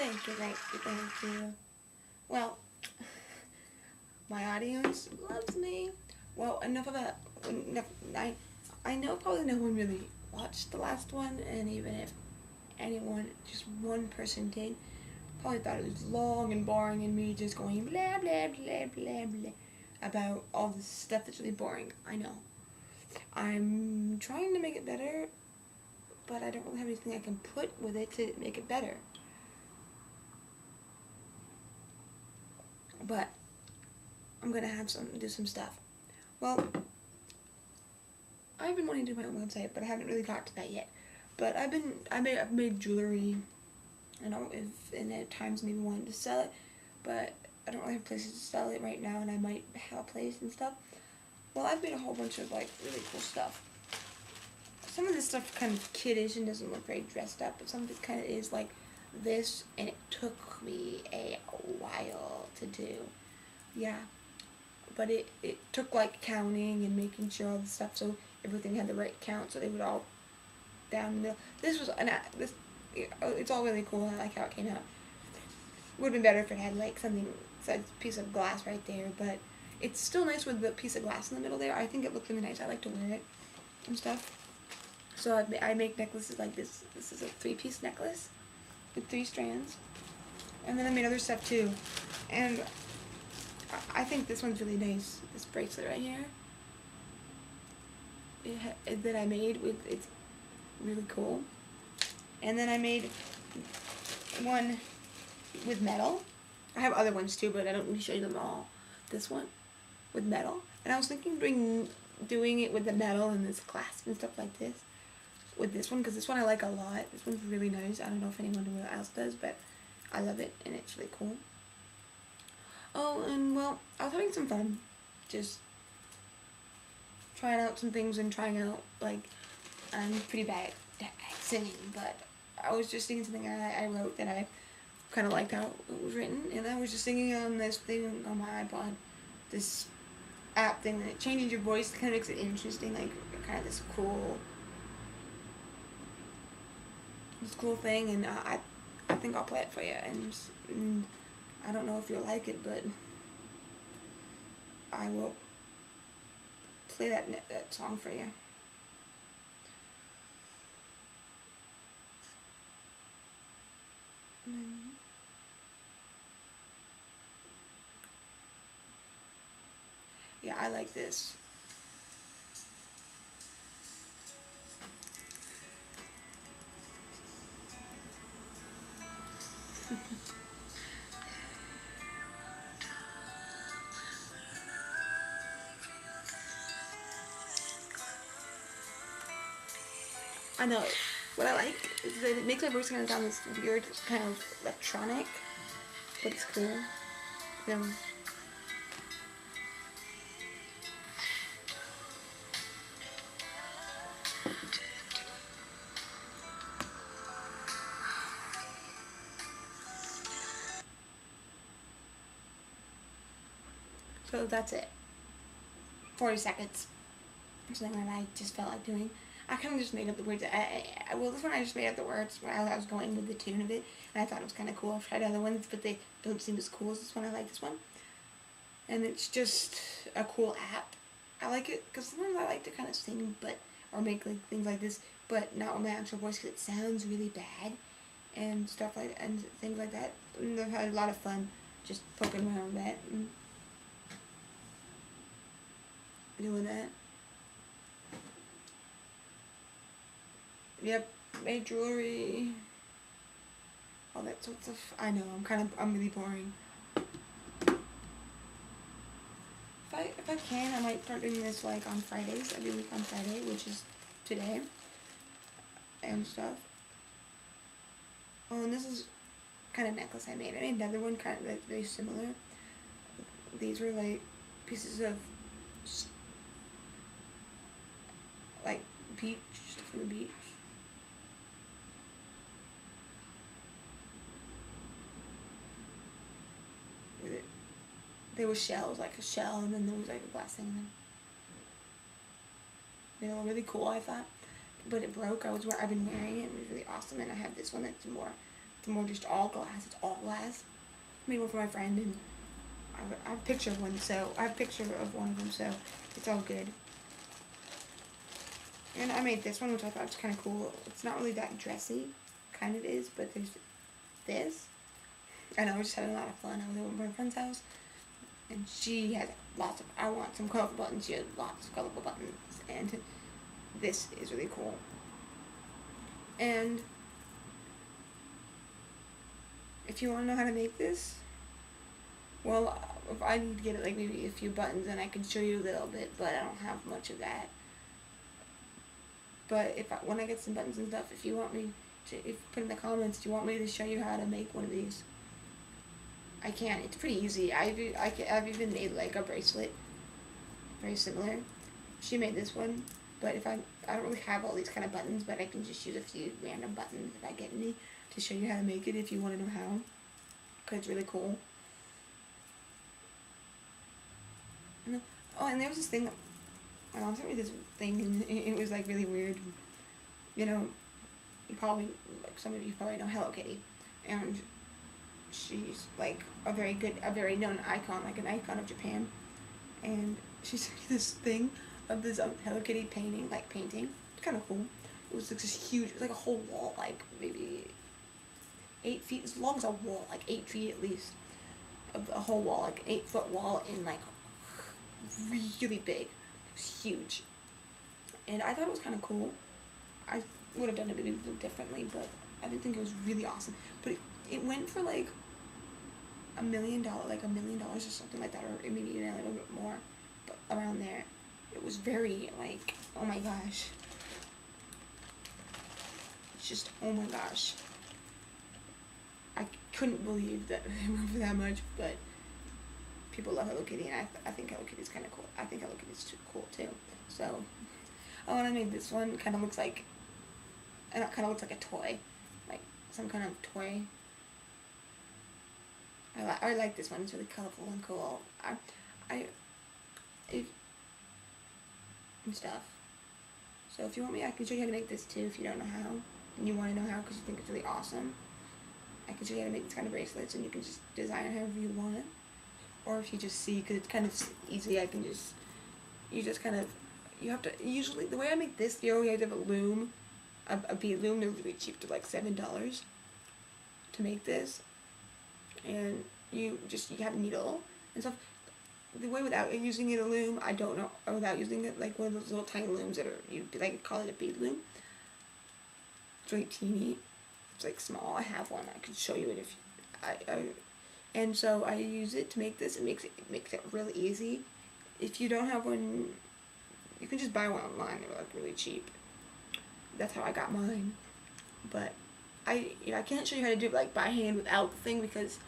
thank you. Well, my audience loves me. Well, enough of that. I know probably no one really watched the last one, and even if anyone, just one person did, probably thought it was long and boring and me just going blah blah blah blah blah about all this stuff that's really boring. I know. I'm trying to make it better, but I don't really have anything I can put with it to make it better. But I'm gonna do some stuff. Well, I've been wanting to do my own website, but I haven't really got to that yet. But I've made jewelry, and at times maybe wanted to sell it, but I don't really have places to sell it right now, and I might have a place and stuff. Well, I've made a whole bunch of like really cool stuff. Some of this stuff kind of kiddish and doesn't look very dressed up, but some of it kind of is like this, and it took me a while to do. Yeah, but it took like counting and making sure all the stuff so everything had the right count, so they would all down the middle. This was it's all really cool. I like how it came out. Would have been better if it had like a piece of glass right there, but it's still nice with the piece of glass in the middle there. I think it looks really nice. I like to wear it and stuff. So I make necklaces like this. This is a 3-piece necklace with 3 strands. And then I made other stuff too. And I think this one's really nice. This bracelet right here that I made it's really cool. And then I made one with metal. I have other ones too, but I don't need to show you them all. This one with metal. And I was thinking doing it with the metal and this clasp and stuff like this with this one, because this one I like a lot. This one's really nice. I don't know if anyone else does, but I love it, and it's really cool. Oh, and well, I was having some fun just trying out some things and trying out, like, I'm pretty bad at singing, but I was just singing something I wrote that I kind of liked how it was written, and I was just singing on this thing on my iPod, this app thing that changes your voice, kind of makes it interesting, like kind of this cool thing, and I think I'll play it for you, and I don't know if you'll like it, but I will play that song for you. Yeah, I like this. I know. What I like is that it makes my voice kind of sound this weird, kind of electronic, but it's cool. So that's it. 40 seconds. Something that I just felt like doing. I kind of just made up the words. Well, this one I just made up the words while I was going with the tune of it, and I thought it was kind of cool. I've tried other ones, but they don't seem as cool as this one. I like this one. And it's just a cool app. I like it because sometimes I like to kind of sing, or make like things like this, but not with my actual voice because it sounds really bad, and stuff like and things like that. And I've had a lot of fun just poking around with that and doing that. Yep, made jewelry. All that sorts of. I know I'm really boring. If I can, I might start doing this like on Fridays, every week on Friday, which is today, and stuff. Oh, and this is kind of necklace I made. I made another one kind of like very similar. These were like pieces of like beach, stuff from the beach. With it. There was shells, like a shell, and then there was like a glass thing in them. They were really cool, I thought. But it broke. I've been wearing it, and it was really awesome. And I have this one that's more It's more just all glass. It's all glass. I made one for my friend, and I have a picture of one, so I have a picture of one of them, so it's all good. And I made this one, which I thought was kind of cool. It's not really that dressy, kind of is, but there's this. And I was just having a lot of fun. I was over at my friend's house, and she has lots of, I want some colorful buttons. She has lots of colorful buttons, and this is really cool. And if you want to know how to make this, well, if I need to get like maybe a few buttons, then I can show you a little bit, but I don't have much of that. But when I get some buttons and stuff, if you want me to, put in the comments, do you want me to show you how to make one of these? I can. It's pretty easy. I've even made like a bracelet, very similar. She made this one, but I don't really have all these kind of buttons, but I can just use a few random buttons if I get any to show you how to make it if you want to know how, because it's really cool. Oh, and there was this thing. My mom sent me this thing, and it was like really weird. You know, some of you probably know Hello Kitty, and she's like a very known icon, like an icon of Japan. And she sent me this thing of this Hello Kitty painting. It's kind of cool. It was like this huge, like a whole wall, like maybe 8 feet, as long as a wall, like 8 feet at least, of a whole wall, like 8-foot wall, and like really big. It was huge, and I thought it was kind of cool. I would have done it maybe a little differently, but I didn't think it was really awesome. But it went for like $1 million, like $1 million or something like that, or maybe even a little bit more, but around there. It was very like, oh my gosh. It's just, oh my gosh. I couldn't believe that it went for that much, but people love Hello Kitty, and I think Hello Kitty's kind of cool. I think Hello Kitty's too cool too. So, oh, and I made this one. Kind of looks like, and it kind of looks like a toy, like some kind of toy. I like this one. It's really colorful and cool. And stuff. So if you want me, I can show you how to make this too. If you don't know how, and you want to know how because you think it's really awesome, I can show you how to make this kind of bracelets, and you can just design it however you want it. Or if you just see, because it's kind of easy, you have to, usually, the way I make this, you always have to have a loom, a bead loom. They're really cheap. They're like $7 to make this. And you have a needle and stuff. The way without using a loom, I don't know, without using it, like one of those little tiny looms that are, you'd like call it a bead loom. It's really teeny. It's like small. I have one. I could show you it if and so I use it to make this. It makes it really easy. If you don't have one, you can just buy one online. They're like really cheap. That's how I got mine. But I can't show you how to do it like by hand without the thing, because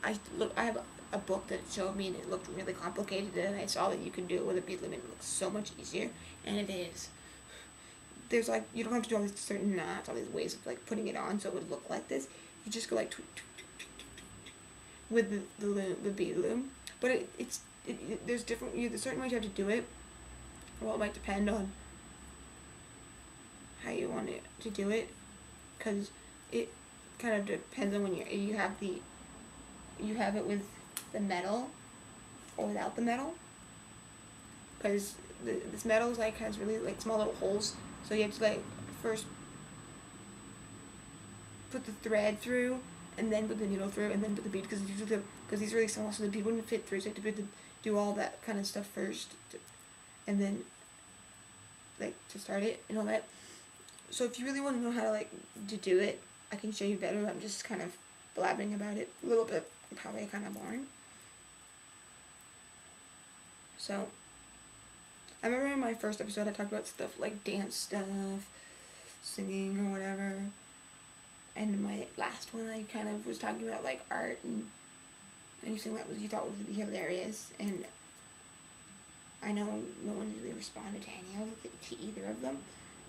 I have a book that showed me, and it looked really complicated, and I saw that you can do it with a bead loom, and it looks so much easier, and it is. There's like, you don't have to do all these certain knots, all these ways of like putting it on so it would look like this. You just go like with the bead loom, but there's certain ways you have to do it. Well, it might depend on how you want it to do it, because it kind of depends on when you have it with the metal or without the metal, because this metal is like has really like small little holes, so you have to like first put the thread through, and then put the needle through, and then put the bead, because these are really small, so the bead wouldn't fit through, so you have to do all that kind of stuff first, and then like to start it and all that. So if you really want to know how to like to do it, I can show you better. I'm just kind of blabbing about it a little bit, probably kind of boring. So I remember in my first episode I talked about stuff like dance stuff, singing or whatever. And in my last one I kind of was talking about like art and anything that you thought was really hilarious. And I know no one really responded to either of them.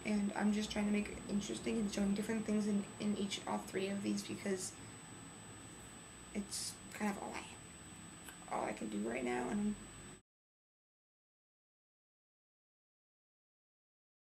And I'm just trying to make it interesting and showing different things in all three of these, because it's kind of all I can do right now, and